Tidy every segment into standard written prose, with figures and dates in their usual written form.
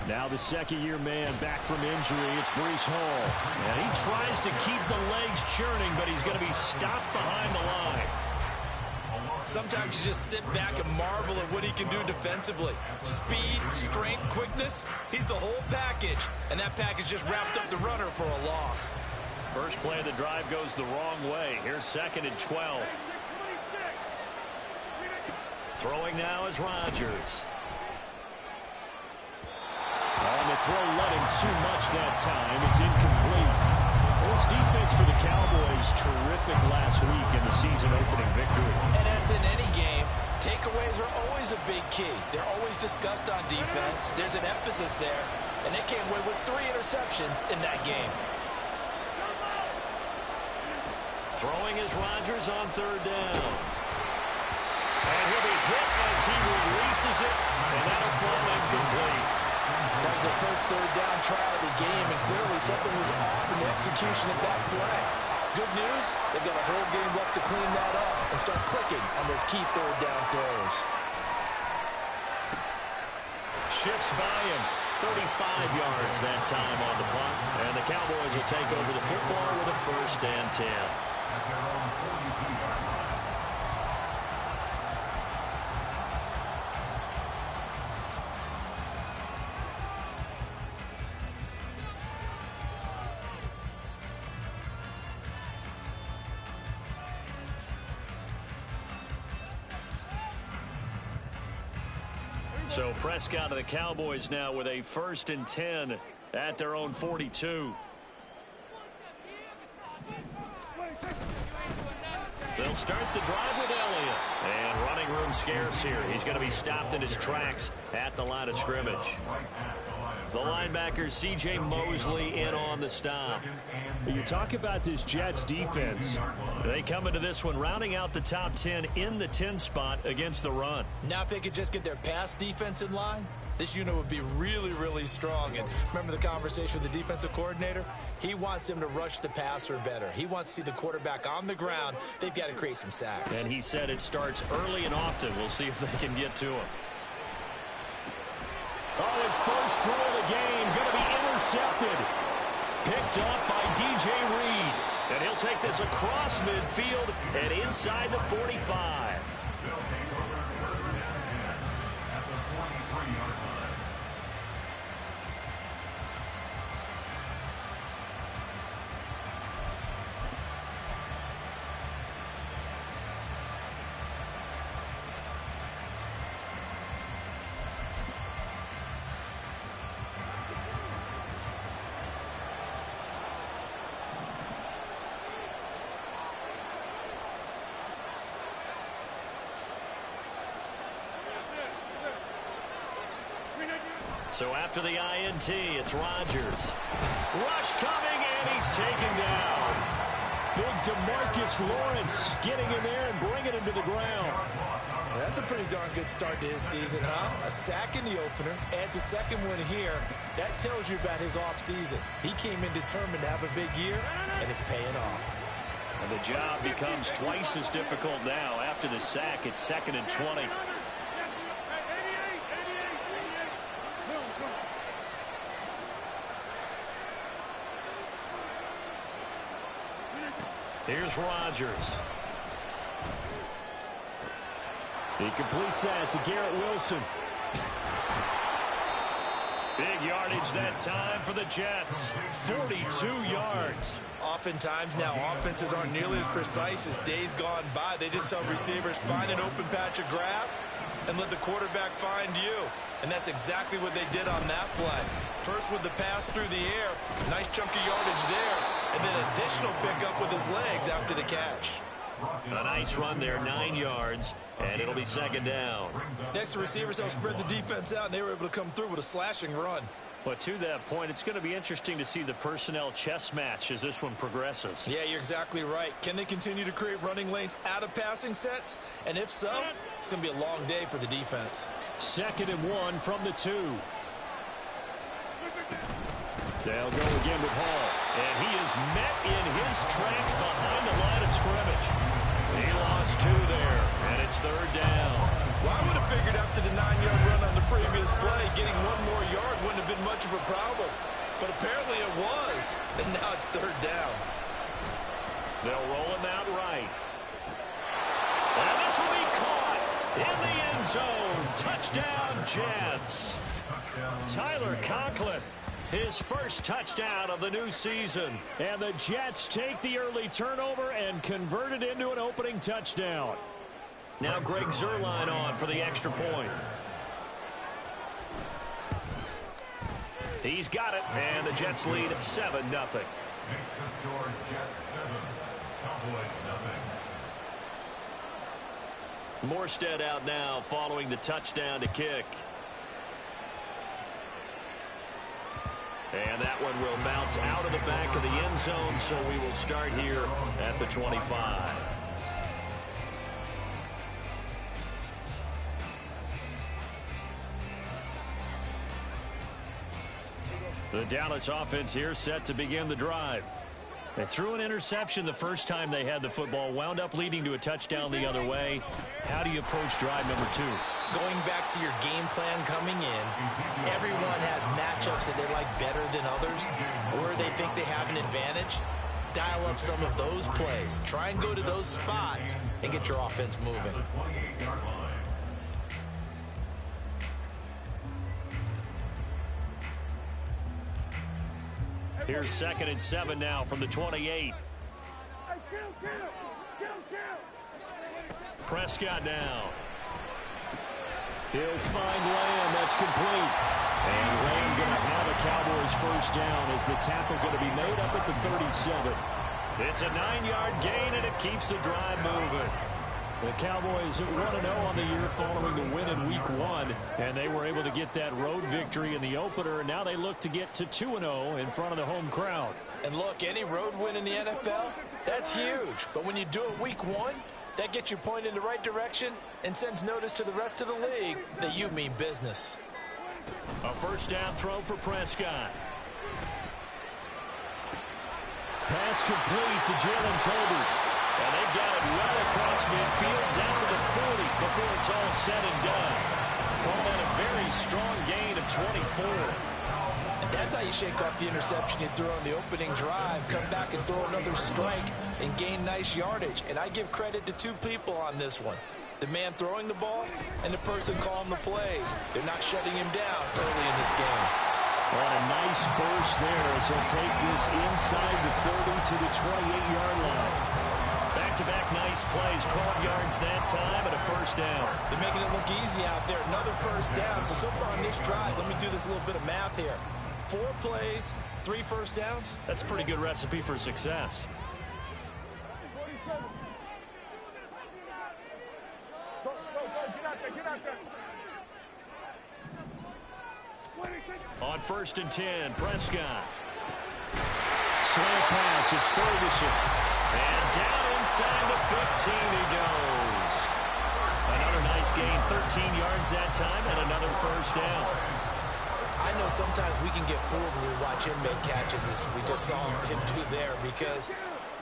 Now the second-year man back from injury. It's Breece Hall. And he tries to keep the legs churning, but he's going to be stopped behind the line. Sometimes you just sit back and marvel at what he can do defensively. Speed, strength, quickness, he's the whole package. And that package just wrapped up the runner for a loss. First play of the drive goes the wrong way. Here's 2nd and 12. Throwing now is Rodgers. And the throw led him too much that time. It's incomplete. This defense for the Cowboys, terrific last week in the season-opening victory. And as in any game, takeaways are always a big key. They're always discussed on defense. There's an emphasis there, and they came away with 3 interceptions in that game. Throwing is Rodgers on 3rd down. And he'll be hit as he releases it, and that'll fall incomplete. That was the first 3rd down try of the game, and clearly something was off in the execution of that play. Good news, they've got a whole game left to clean that up and start clicking on those key 3rd down throws. Shifts by him. 35 yards that time on the punt. And the Cowboys will take over the football with a 1st and 10. So Prescott of the Cowboys now with a 1st and 10 at their own 42. They'll start the drive with Elliott. And running room scarce here. He's going to be stopped in his tracks at the line of scrimmage. The linebacker, C.J. Mosley, in on the stop. You talk about this Jets defense. They come into this one rounding out the top 10 in the 10 spot against the run. Now if they could just get their pass defense in line, this unit would be really, really strong. And remember the conversation with the defensive coordinator? He wants them to rush the passer better. He wants to see the quarterback on the ground. They've got to create some sacks. And he said it starts early and often. We'll see if they can get to him. Oh, his first throw of the game going to be intercepted. Picked up by DJ Reed. And he'll take this across midfield and inside the 45. So after the INT, it's Rodgers. Rush coming, and he's taken down. Big DeMarcus Lawrence getting in there and bringing him to the ground. That's a pretty darn good start to his season, huh? A sack in the opener, adds a 2nd one here. That tells you about his offseason. He came in determined to have a big year, and it's paying off. And the job becomes twice as difficult now. After the sack, it's 2nd and 20. Here's Rodgers. He completes that to Garrett Wilson. Big yardage that time for the Jets. 42 yards. Oftentimes now offenses aren't nearly as precise as days gone by. They just tell receivers, find an open patch of grass and let the quarterback find you. And that's exactly what they did on that play. First with the pass through the air. Nice chunk of yardage there. And then additional pickup with his legs after the catch. A nice run there, 9 yards, and it'll be 2nd down. Next to receivers, they'll spread the defense out, and they were able to come through with a slashing run. But to that point, it's going to be interesting to see the personnel chess match as this one progresses. Yeah, you're exactly right. Can they continue to create running lanes out of passing sets? And if so, it's going to be a long day for the defense. 2nd and 1 from the 2. They'll go again with Hall. And he is met in his tracks behind the line of scrimmage. He lost 2 there, and it's 3rd down. Well, I would have figured after the 9-yard run on the previous play, getting 1 more yard wouldn't have been much of a problem. But apparently it was, and now it's 3rd down. They'll roll him out right. And this will be caught in the end zone. Touchdown, Jets. Tyler Conklin, his first touchdown of the new season. And the Jets take the early turnover and convert it into an opening touchdown. Now Greg Zuerlein on for the extra point. He's got it, and the Jets lead 7-0. Makes the score Jets 7, Cowboys 0. Morstead out now following the touchdown to kick. And that one will bounce out of the back of the end zone, so we will start here at the 25. The Dallas offense here set to begin the drive. They threw an interception the first time they had the football, wound up leading to a touchdown the other way. How do you approach drive number 2? Going back to your game plan coming in, everyone has matchups that they like better than others, or they think they have an advantage. Dial up some of those plays. Try and go to those spots and get your offense moving. Here's 2nd and 7 now from the 28. Prescott now. He'll find Lamb. That's complete. And Lamb going to have a Cowboys first down as the tackle going to be made up at the 37. It's a 9-yard gain, and it keeps the drive moving. The Cowboys 1-0 on the year following the win in Week 1, and they were able to get that road victory in the opener. Now they look to get to 2-0 in front of the home crowd. And look, any road win in the NFL, that's huge. But when you do it Week 1, that gets you pointed in the right direction and sends notice to the rest of the league that you mean business. A first down throw for Prescott. Pass complete to Jalen Tolbert. And they've got it well across midfield down to the 40 before it's all said and done. Call that a very strong gain of 24. And that's how you shake off the interception you threw on the opening drive. Come back and throw another strike and gain nice yardage. And I give credit to 2 people on this one. The man throwing the ball and the person calling the plays. They're not shutting him down early in this game. And a nice burst there as he'll take this inside the 30 to the 28-yard line. Back-to-back nice plays, 12 yards that time and a first down. They're making it look easy out there. Another first down. So far on this drive, let me do this little bit of math here. 4 plays, 3 first downs. That's a pretty good recipe for success. On 1st and 10, Prescott. Slant pass, it's Ferguson. And down inside the 15 he goes. Another nice gain, 13 yards that time, and another first down. I know sometimes we can get fooled when we watch him make catches, as we just saw him do there, because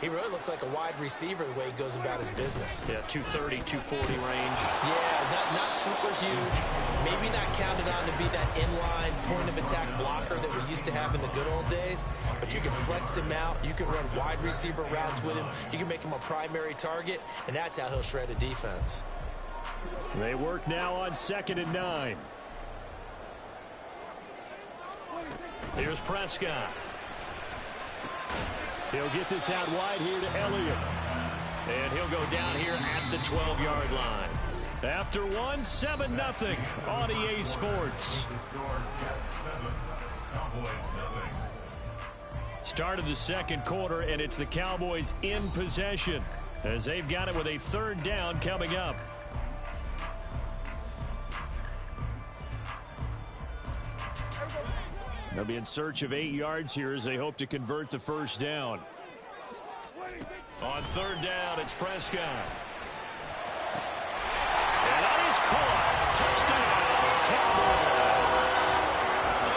he really looks like a wide receiver the way he goes about his business. Yeah, 230, 240 range. Yeah, not super huge. Maybe not counted on to be that inline point-of-attack blocker that we used to have in the good old days. But you can flex him out. You can run wide receiver routes with him. You can make him a primary target, and that's how he'll shred a defense. They work now on 2nd and 9. Here's Prescott. He'll get this out wide here to Elliott. And he'll go down here at the 12-yard line. After 7-0 on EA Sports. Start of the second quarter, and it's the Cowboys in possession as they've got it with a 3rd down coming up. They'll be in search of 8 yards here as they hope to convert the first down. On 3rd down, it's Prescott. And that is caught. Touchdown, Cowboys.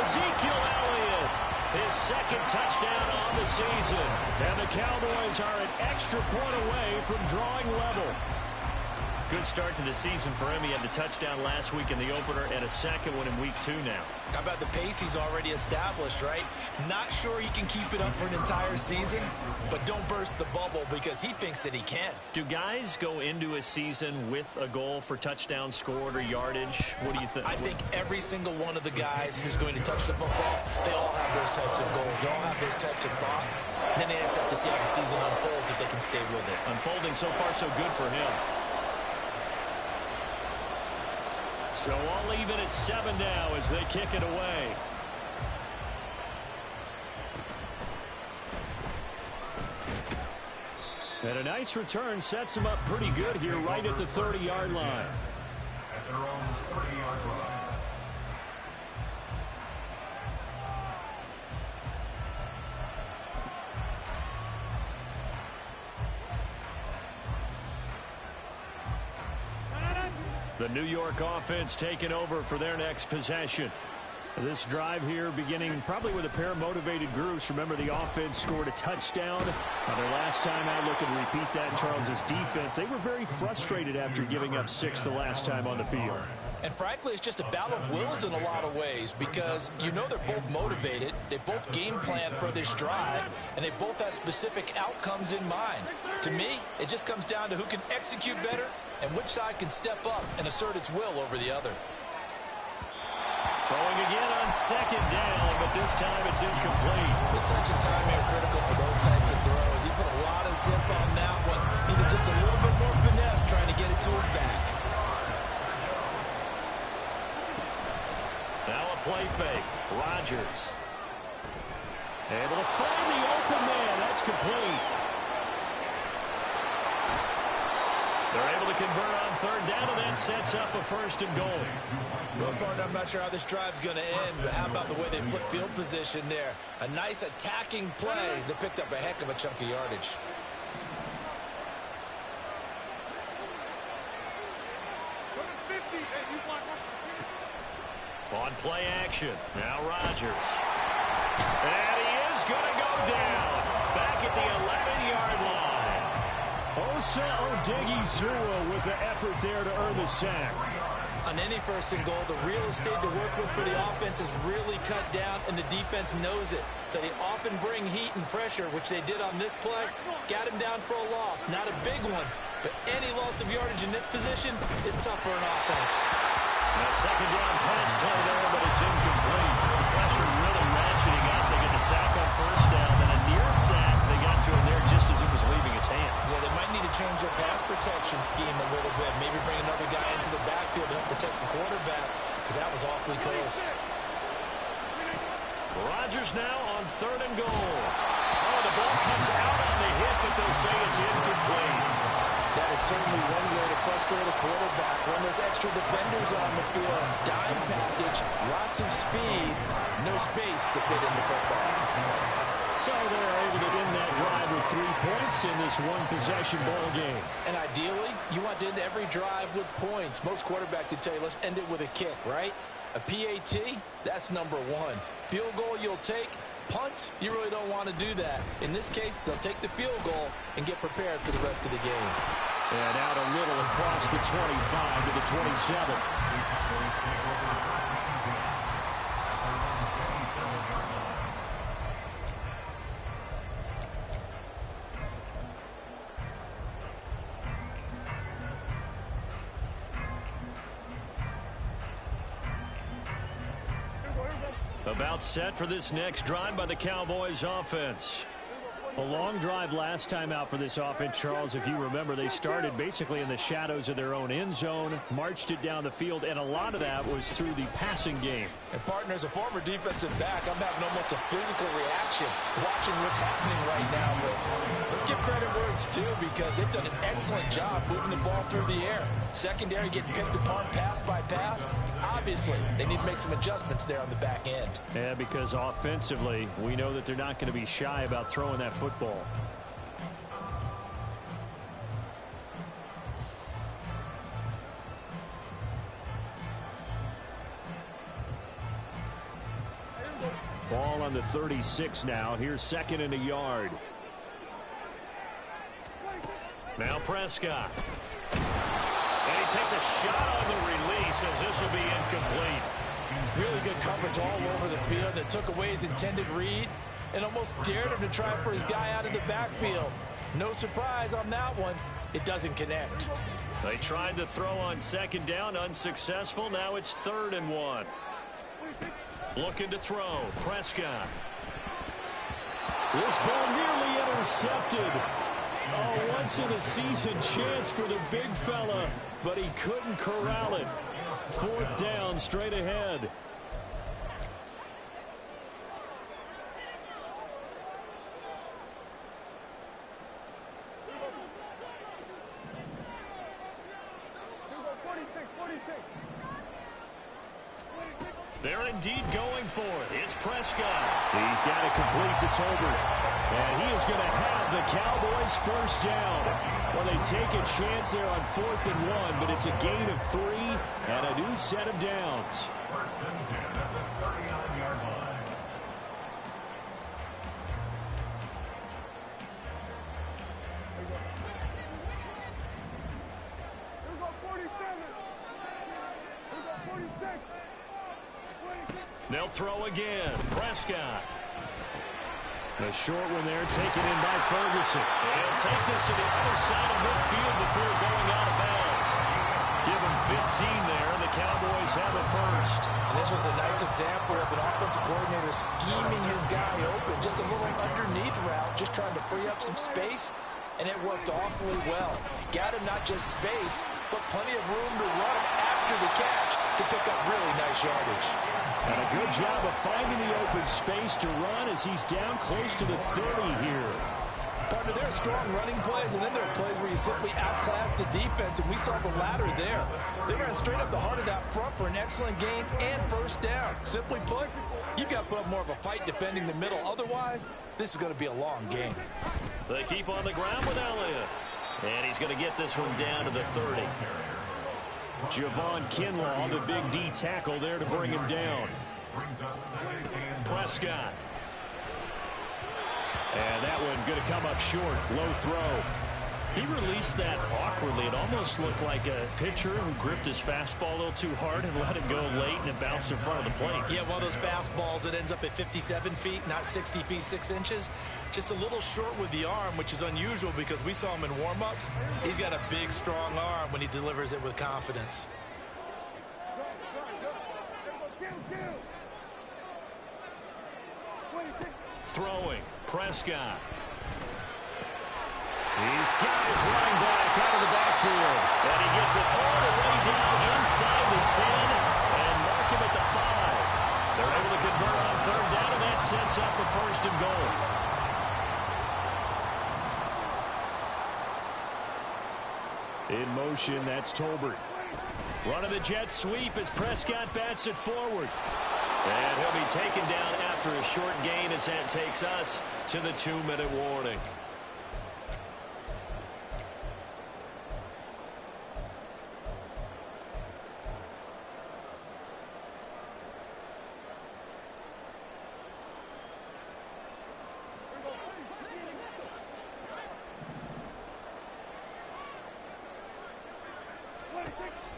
Ezekiel Elliott, his second touchdown on the season. And the Cowboys are an extra point away from drawing level. Good start to the season for him. He had the touchdown last week in the opener and a second one in week 2 now. How about the pace he's already established, right? Not sure he can keep it up for an entire season, but don't burst the bubble because he thinks that he can. Do guys go into a season with a goal for touchdown scored or yardage? What do you think? I think every single one of the guys who's going to touch the football, they all have those types of goals. They all have those types of thoughts. And then they just have to see how the season unfolds if they can stay with it. Unfolding so far so good for him. So I'll leave it at 7 now as they kick it away. And a nice return sets them up pretty good here right at the 30-yard line. At their own 30-yard line. The New York offense taking over for their next possession. This drive here beginning probably with a pair of motivated groups. Remember, the offense scored a touchdown on their last time out. Looking to repeat that in Charles's defense. They were very frustrated after giving up 6 the last time on the field. And frankly, it's just a battle of wills in a lot of ways because you know they're both motivated. They both game plan for this drive, and they both have specific outcomes in mind. To me, it just comes down to who can execute better and which side can step up and assert its will over the other. Throwing again on second down, but this time it's incomplete. The touch and timing are critical for those types of throws. He put a lot of zip on that one. Needed just a little bit more finesse trying to get it to his back. Now a play fake. Rodgers. Able to find the open man. That's complete. They're able to convert on third down, and that sets up a 1st and goal. Well, partner, I'm not sure how this drive's going to end, but how about the way they flip field position there? A nice attacking play that picked up a heck of a chunk of yardage. On play action, now Rodgers. And he is going to go down. Back at the 11-yard line. Osa Odighizuwa with the effort there to earn the sack. On any 1st and goal, the real estate to work with for the offense is really cut down, and the defense knows it. So they often bring heat and pressure, which they did on this play. Got him down for a loss. Not a big one, but any loss of yardage in this position is tough for an offense. And a second down pass play there, but it's incomplete. The pressure really ratcheting up. They get the sack on 1st down, then a near sack. They got to him there just as it was leaving his hand. Yeah, they might need to change their pass protection scheme a little bit. Maybe bring another guy into the backfield to help protect the quarterback, because that was awfully close. Rodgers now on 3rd and goal. Oh, the ball comes out on the hit, but they'll say it's incomplete. That is certainly one way to frustrate a quarterback. When there's extra defenders on the field, dime package, lots of speed, no space to fit in the football. So they're able to end that drive with 3 points in this one-possession ball game. And ideally, you want to end every drive with points. Most quarterbacks would tell you, let's end it with a kick, right? A PAT, that's number 1. Field goal you'll take. Punts, you really don't want to do that. In this case, they'll take the field goal and get prepared for the rest of the game. And out a little across the 25 to the 27. About set for this next drive by the Cowboys offense. A long drive last time out for this offense, Charles. If you remember, they started basically in the shadows of their own end zone, marched it down the field, and a lot of that was through the passing game. And, partner, as a former defensive back, I'm having almost a physical reaction watching what's happening right now. But let's give credit where it's due because they've done an excellent job moving the ball through the air. Secondary getting picked apart pass by pass. Obviously, they need to make some adjustments there on the back end. Yeah, because offensively, we know that they're not going to be shy about throwing that football. Ball on the 36 now. Here's 2nd and a yard. Now Prescott. And he takes a shot on the release as this will be incomplete. Really good coverage all over the field. It took away his intended read and almost dared him to try for his guy out of the backfield. No surprise on that one. It doesn't connect. They tried to throw on 2nd down, unsuccessful. Now it's 3rd and 1. Looking to throw. Prescott. This ball nearly intercepted. Oh, once-in-a-season chance for the big fella, but he couldn't corral it. 4th down, straight ahead. They're indeed going for it. It's Prescott. He's got it complete to Tolbert. And he is going to have the Cowboys 1st down. Well, they take a chance there on 4th and 1, but it's a gain of 3 and a new set of downs. 1st and 10 at the 39-yard line. Here we go 47. Here we go 46. They'll throw again. Prescott. The short one there taken in by Ferguson. He'll take this to the other side of midfield before going out of bounds. Give him 15 there, and the Cowboys have a 1st. And this was a nice example of an offensive coordinator scheming his guy open. Just a little underneath route, just trying to free up some space, and it worked awfully well. Got him not just space, but plenty of room to run after the catch to pick up really nice yardage. And a good job of finding the open space to run as he's down close to the 30 here. Partner, there are strong running plays, and then there are plays where you simply outclass the defense, and we saw the latter there. They ran straight up the heart of that front for an excellent gain and 1st down. Simply put, you've got to put up more of a fight defending the middle. Otherwise, this is going to be a long game. They keep on the ground with Elliott. And he's going to get this one down to the 30. Javon Kinlaw, the big D tackle there to bring him down. Prescott. And that one going to come up short. Low throw. He released that awkwardly. It almost looked like a pitcher who gripped his fastball a little too hard and let it go late, and it bounced in front of the plate. Yeah, one of those fastballs that ends up at 57 feet, not 60 feet, 6 inches. Just a little short with the arm, which is unusual because we saw him in warm-ups. He's got a big, strong arm when he delivers it with confidence. Throwing. Prescott. He's got his running back out of the backfield. And he gets it all the way down inside the 10 and mark him at the 5. They're able to convert on 3rd down, and that sets up a 1st and goal. In motion, that's Tolbert. Running the jet sweep as Prescott bats it forward. And he'll be taken down after a short gain as that takes us to the 2-minute warning.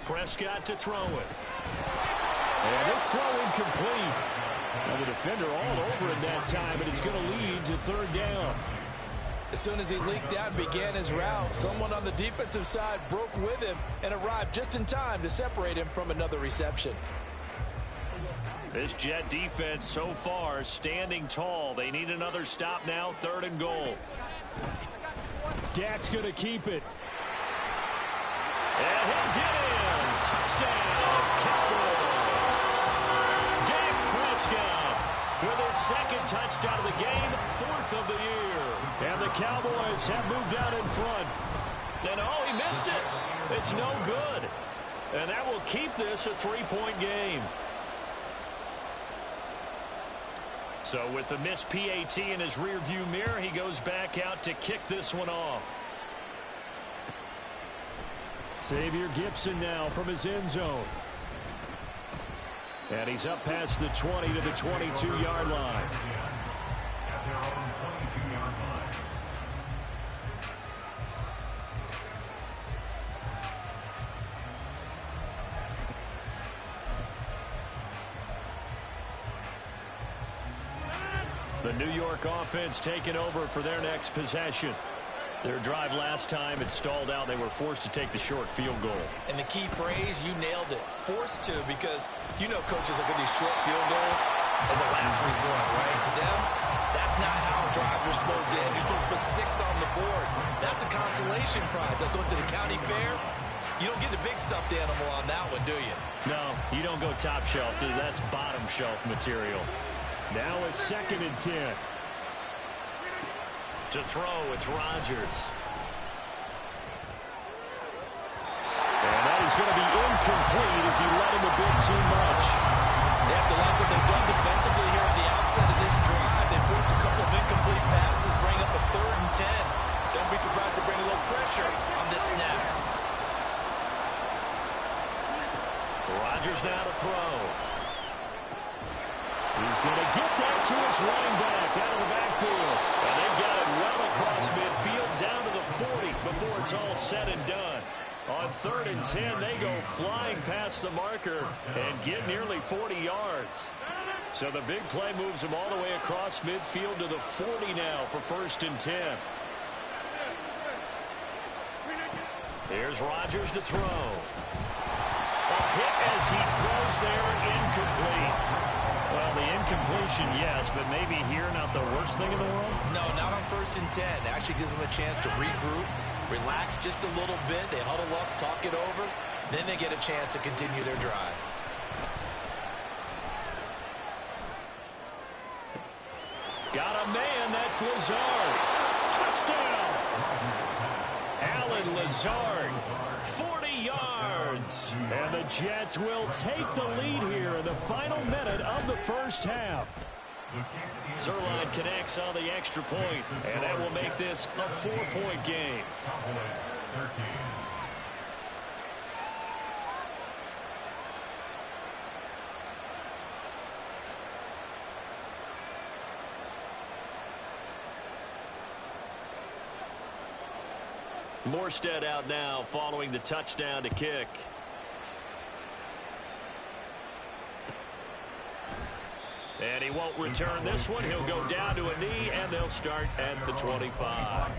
Prescott to throw it. And this throw incomplete. And the defender all over it that time, but it's going to lead to 3rd down. As soon as he leaked out and began his route, someone on the defensive side broke with him and arrived just in time to separate him from another reception. This Jet defense so far standing tall. They need another stop now, 3rd and goal. Dak's going to keep it. And he'll get in. Touchdown, Cowboys. Dak Prescott with his 2nd touchdown of the game, 4th of the year. And the Cowboys have moved out in front. And oh, he missed it. It's no good. And that will keep this a 3-point game. So with the missed PAT in his rearview mirror, he goes back out to kick this one off. Xavier Gipson now from his end zone. And he's up past the 20 to the 22-yard line. At their own 22-yard line. The New York offense taking over for their next possession. Their drive last time, it stalled out. They were forced to take the short field goal. And the key phrase, you nailed it. Forced to, because you know coaches look at these short field goals as a last resort, right? To them, that's not how drives are supposed to end. You're supposed to put 6 on the board. That's a consolation prize. Like going to the county fair, you don't get the big stuffed animal on that one, do you? No, you don't go top shelf. That's bottom shelf material. Now a 2nd and 10. To throw, it's Rodgers. And that is going to be incomplete as he let him a bit too much. They have to like what they've done defensively here at the outset of this drive. They forced a couple of incomplete passes, bring up a 3rd and 10. Don't be surprised to bring a little pressure on this snap. Rodgers now to throw. He's going to get that to his running back out of the backfield. And they've got it well across midfield down to the 40 before it's all said and done. On 3rd and 10, they go flying past the marker and get nearly 40 yards. So the big play moves them all the way across midfield to the 40 now for 1st and 10. Here's Rodgers to throw. A hit as he throws there, incomplete. Well, the incompletion, yes, but maybe here not the worst thing in the world? No, not on 1st and 10. It actually gives them a chance to regroup, relax just a little bit. They huddle up, talk it over. Then they get a chance to continue their drive. Got a man, that's Lazard. Touchdown! Alan Lazard, 40 yards. And the Jets will take the lead here in the final minute of the first half. Zerline connects on the extra point, and that will make this a 4-point game. Cowboys 13. Morstead out now following the touchdown to kick. And he won't return this one. He'll go down to a knee, and they'll start at the 25.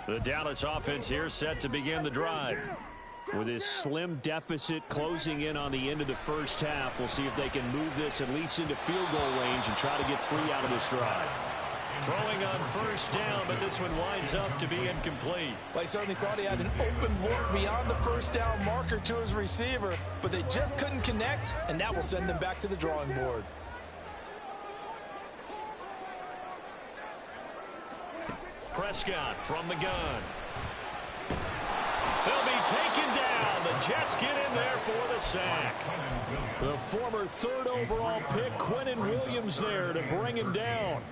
The Dallas offense here set to begin the drive. With his slim deficit closing in on the end of the first half, we'll see if they can move this at least into field goal range and try to get 3 out of this drive. Throwing on 1st down, but this one winds up to be incomplete. Well, he certainly thought he had an open look beyond the 1st down marker to his receiver, but they just couldn't connect, and that will send them back to the drawing board. Prescott from the gun. They'll be taken down. The Jets get in there for the sack. The former 3rd overall pick, Quinnen Williams, there to bring him down.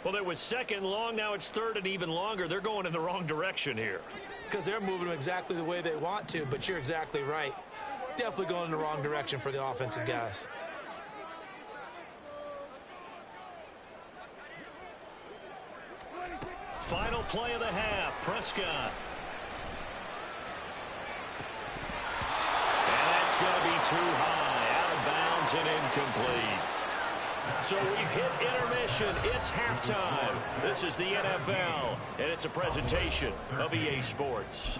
Well, it was 2nd long. Now it's 3rd and even longer. They're going in the wrong direction here. Because they're moving them exactly the way they want to, but you're exactly right. Definitely going in the wrong direction for the offensive guys. Final play of the half, Prescott. And that's going to be too high, out of bounds and incomplete. So we've hit intermission. It's halftime. This is the NFL, and it's a presentation of EA Sports.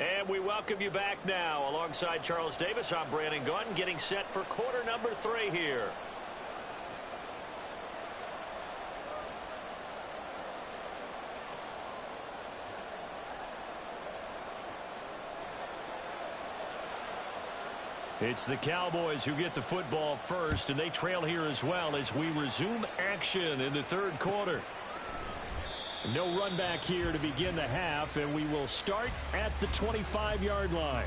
And we welcome you back now. Alongside Charles Davis, I'm Brandon Gaudin, getting set for quarter number 3 here. It's the Cowboys who get the football first, and they trail here as well as we resume action in the third quarter. No run back here to begin the half, and we will start at the 25-yard line.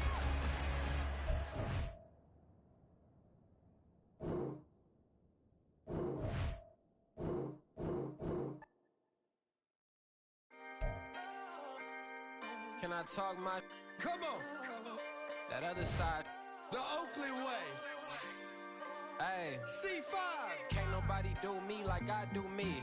Can I talk my... Come on. That other side. The Oakley way. Hey. C5. Can't nobody do me like I do me.